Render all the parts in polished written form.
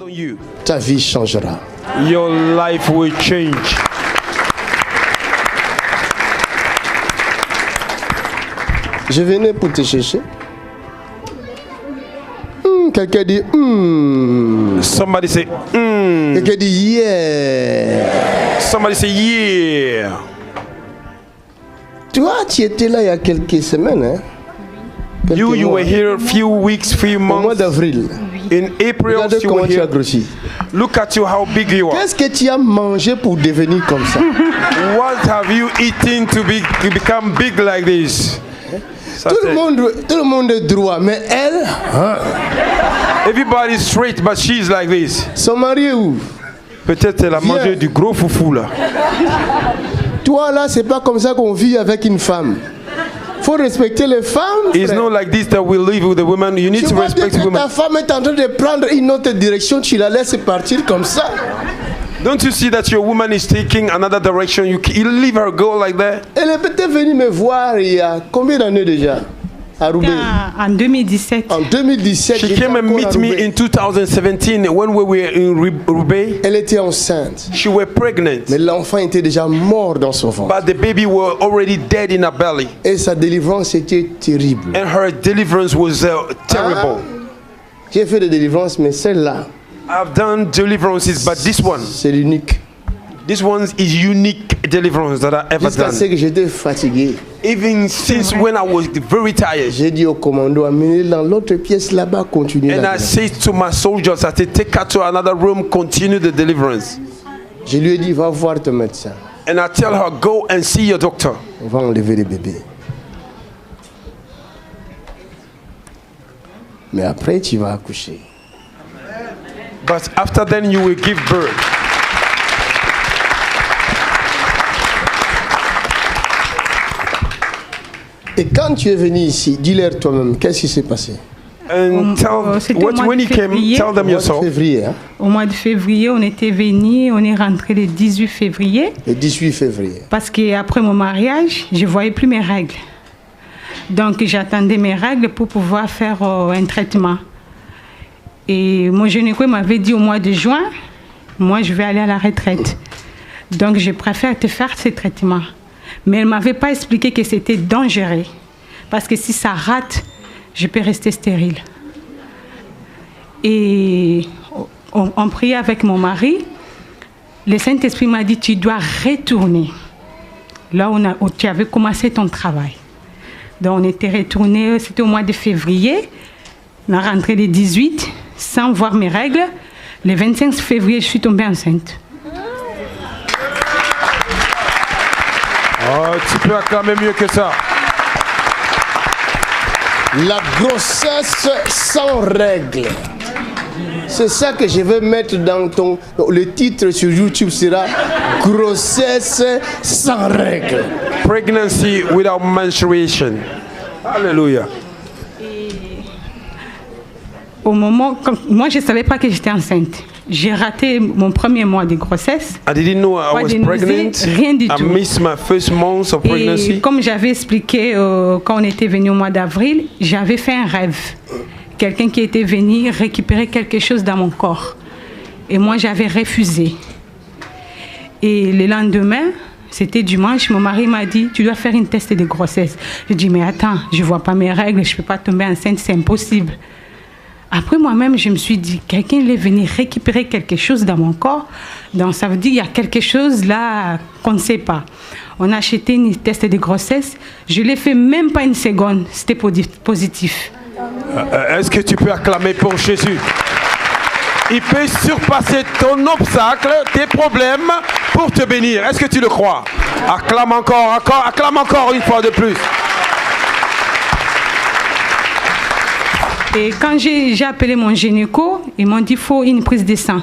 on you, ta vie changera. your life will change. Je venais pour te chercher. Quelqu'un dit Somebody say, Quelqu'un dit yeah. Somebody say, yeah. Toi, tu étais là il y a quelques semaines. Hein? You were here a few weeks, few Au mois months. d'avril. In April, Regarde you comment were tu as here. grossi. Look at you, how big you are. Qu'est-ce que tu as mangé pour devenir comme ça? What have you eaten to become big like this? Tout le monde est droit, mais elle, Everybody's straight, but she's like this. son mari est où? Peut-être elle a Viens. mangé du gros foufou là. Toi là, c'est pas comme ça qu'on vit avec une femme. Faut respecter les femmes. It's frère. not like this that we live with the women. You need Tu to vois bien respect que women. ta femme est en train de prendre une autre direction, tu la laisses partir comme ça. Don't you see that your woman is taking another direction? You leave her go like that? Elle est peut-être venue me voir il y a combien d'années déjà? À Roubaix. En 2017. En 2017, She j'étais came and encore à meet me Roubaix. in 2017 when we were in Roubaix. Elle était enceinte. She was pregnant, Mais l'enfant était déjà mort dans son ventre. but the baby was already dead in her belly. Et sa délivrance était terrible. And her deliverance was terrible. J'ai fait des délivrances, mais celle-là, I've done deliverances, but c'est l'unique. this one is unique deliverance that I ever Jusqu'à ce done. que j'étais fatigué. Even since when I was very tired. J'ai dit au commando, amenez dans l'autre pièce là-bas, continuez And I là-bas. said to my soldiers, I said, take her to another room, continue the deliverance. Je lui ai dit, va voir ton médecin. And I tell her, go and see your doctor. On va enlever les bébés. Mais après, tu vas accoucher. But after then, you will give birth. Et quand tu es venu ici, dis-leur toi-même, qu'est-ce qui s'est passé? And tell c'était au mois when de he came, février. tell them Au mois de yourself. février, hein? Au mois de février, on était venus, on est rentré le 18 février. Le 18 février. Parce qu'après mon mariage, je ne voyais plus mes règles. Donc j'attendais mes règles pour pouvoir faire un traitement. Et mon gynéco m'avait dit au mois de juin, moi je vais aller à la retraite. Donc je préfère te faire ce traitement. Mais elle ne m'avait pas expliqué que c'était dangereux. Parce que si ça rate, je peux rester stérile. Et on priait avec mon mari. Le Saint-Esprit m'a dit, tu dois retourner là où tu avais commencé ton travail. Donc on était retourné, c'était au mois de février. On est rentré le 18 sans voir mes règles. Le 25 février, je suis tombée enceinte. Oh, tu peux acclamer mieux que ça. La grossesse sans règles. C'est ça que je vais mettre dans ton... Le titre sur YouTube sera Grossesse sans règles. Pregnancy without menstruation. Hallelujah. Au moment, moi je ne savais pas que j'étais enceinte. J'ai raté mon premier mois de grossesse. I didn't know I Pas was de nausées, pregnant. rien du I tout. missed my first month of Et pregnancy. comme j'avais expliqué quand on était venu au mois d'avril, j'avais fait un rêve. Quelqu'un qui était venu récupérer quelque chose dans mon corps. Et moi, j'avais refusé. Et le lendemain, c'était dimanche, mon mari m'a dit, tu dois faire une test de grossesse. Je dis, mais attends, je ne vois pas mes règles, je ne peux pas tomber enceinte, c'est impossible. Après, moi-même, je me suis dit, quelqu'un est venu récupérer quelque chose dans mon corps. Donc, ça veut dire qu'il y a quelque chose là qu'on ne sait pas. On a acheté une test de grossesse. Je l'ai fait même pas une seconde. C'était positif. Est-ce que tu peux acclamer pour Jésus? Il peut surpasser ton obstacle, tes problèmes, pour te bénir. Est-ce que tu le crois? Acclame encore, acclame encore une fois de plus. Et quand j'ai appelé mon gynéco, ils m'ont dit qu'il faut une prise de sang.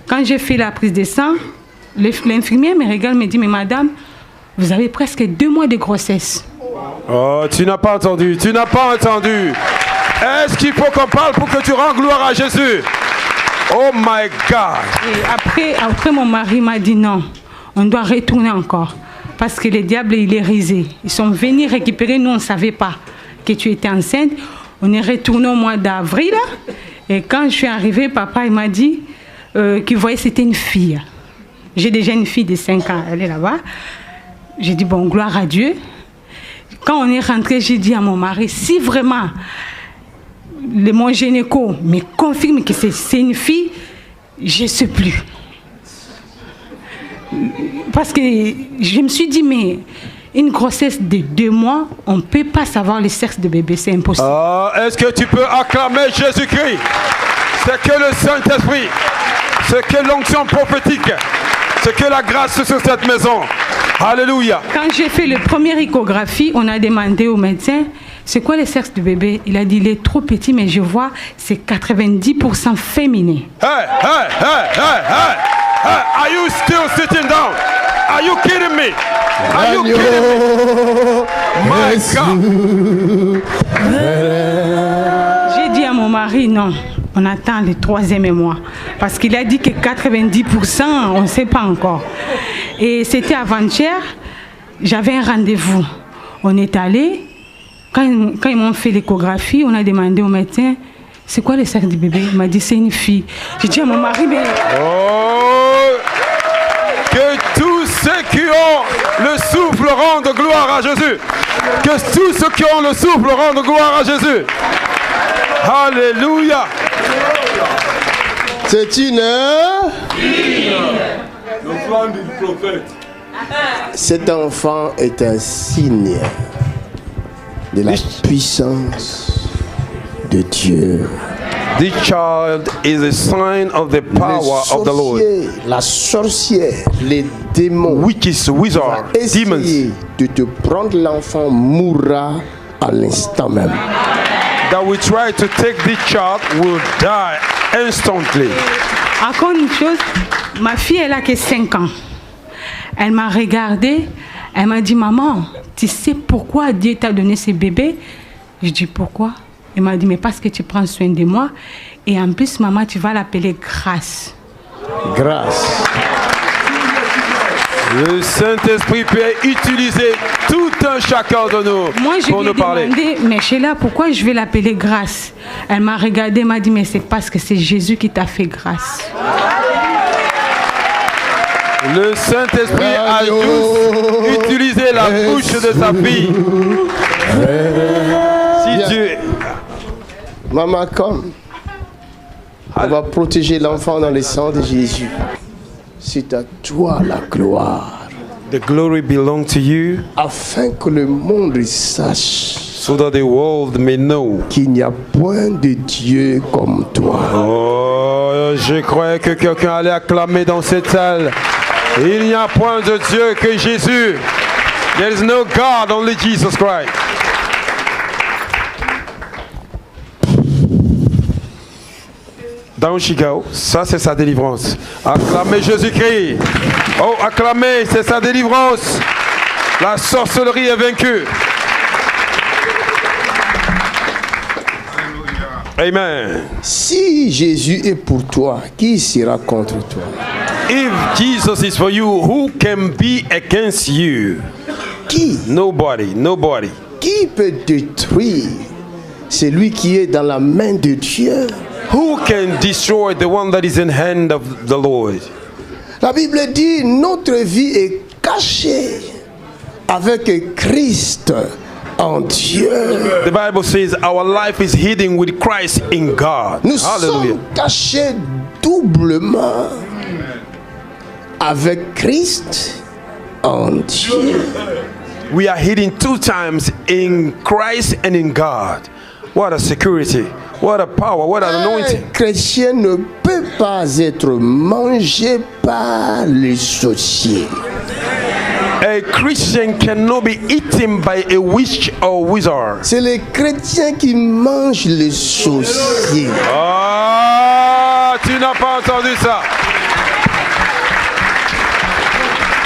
Quand j'ai fait la prise de sang, l'infirmière me regarde et me dit, mais madame, vous avez presque 2 mois de grossesse. Oh, tu n'as pas entendu, tu n'as pas entendu. Est-ce qu'il faut qu'on parle pour que tu rends gloire à Jésus? Oh my God. Et après mon mari m'a dit non, on doit retourner encore. Parce que le diable, il est risé. Ils sont venus récupérer, nous on ne savait pas que tu étais enceinte. On est retourné au mois d'avril Et quand je suis arrivée, papa il m'a dit qu'il voyait que c'était une fille. J'ai déjà une fille de 5 ans, elle est là-bas. J'ai dit, bon, gloire à Dieu. Quand on est rentré, j'ai dit à mon mari, si vraiment mon gynéco me confirme que c'est une fille, je ne sais plus. Parce que je me suis dit, mais une grossesse de 2 mois, on ne peut pas savoir le sexe de bébé, c'est impossible. Est-ce que tu peux acclamer Jésus-Christ? C'est que le Saint-Esprit, c'est que l'onction prophétique, c'est que la grâce sur cette maison. Alléluia. Quand j'ai fait le premier échographie, on a demandé au médecin, c'est quoi le sexe du bébé? Il a dit, il est trop petit, mais je vois, c'est 90% féminin. Hey. Are you still sitting down? Are you kidding me? Are you kidding me? My God. J'ai dit à mon mari, non, on attend le 3e mois. Parce qu'il a dit que 90%, on ne sait pas encore. Et c'était avant-hier, j'avais un rendez-vous. On est allé, quand ils m'ont fait l'échographie, on a demandé au médecin, c'est quoi le sexe du bébé? Il m'a dit, c'est une fille. J'ai dit à mon mari, mais... Oh, que tous ceux qui ont le souffle rendent gloire à Jésus. Que tous ceux qui ont le souffle rendent gloire à Jésus. Alléluia. C'est une... Cet enfant est un signe de la puissance de Dieu. This child is a sign of the power of the Lord. La sorcière, les démons, Witches, wizards, demons. essayer de te prendre l'enfant mourra à l'instant même. That will try to take this child will die instantly. Encore une chose, ma fille, elle a que 5 ans. Elle m'a regardée, elle m'a dit, maman, tu sais pourquoi Dieu t'a donné ce bébé? Je dis, pourquoi? Elle m'a dit, mais parce que tu prends soin de moi. Et en plus, maman, tu vas l'appeler Grâce. Grâce. Le Saint-Esprit peut utiliser tout un chacun de nous Moi, je pour lui ai nous parler. demandé, mais Sheila, pourquoi je vais l'appeler Grâce? Elle m'a regardée, elle m'a dit, mais c'est parce que c'est Jésus qui t'a fait grâce. Le Saint-Esprit a juste utilisé la bouche de sa fille. Si Dieu... Maman, comme on va protéger l'enfant dans le sang de Jésus. C'est à toi la gloire. The glory belongs to you, afin que le monde sache so that the world may know. Qu'il n'y a point de Dieu comme toi. Oh, je croyais que quelqu'un allait acclamer dans cette salle. Il n'y a point de Dieu que Jésus. There is no God, only Jesus Christ. Down she go. Ça, c'est sa délivrance. Acclamez Jésus-Christ. Oh, acclamez, c'est sa délivrance. La sorcellerie est vaincue. Amen. Si Jésus est pour toi, qui sera contre toi? If Jesus is for you, who can be against you? Qui? Nobody, nobody. Qui peut détruire celui qui est dans la main de Dieu? Who can destroy the one that is in hand of the Lord? La Bible dit notre vie est cachée avec Christ en Dieu. The Bible says our life is hidden with Christ in God. Nous Hallelujah. sommes cachés doublement avec Christ en Dieu. We are hidden 2 times in Christ and in God. What a security. What a power. What an anointing. Un chrétien ne peut pas être mangé par les sorciers. A Christian cannot be eaten by a witch or wizard. C'est les chrétiens qui mangent les sorciers. Ah, tu n'as pas entendu ça.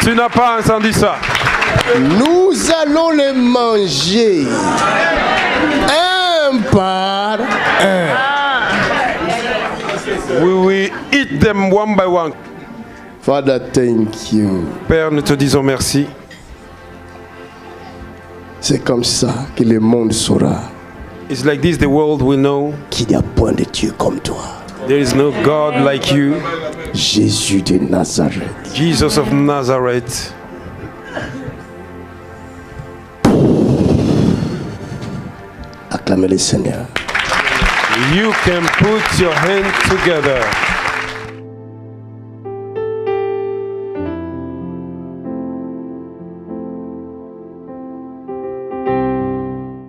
Tu n'as pas entendu ça. Nous allons les manger un par un. We will eat them one by one. Father, thank you. Père, nous te disons merci. C'est comme ça que le monde saura It's like this the world will know qu'il n'y a point de Dieu comme toi. there is no God like you, Jésus de Nazareth. Jesus of Nazareth. Acclamez le Seigneur. You can put your hands together.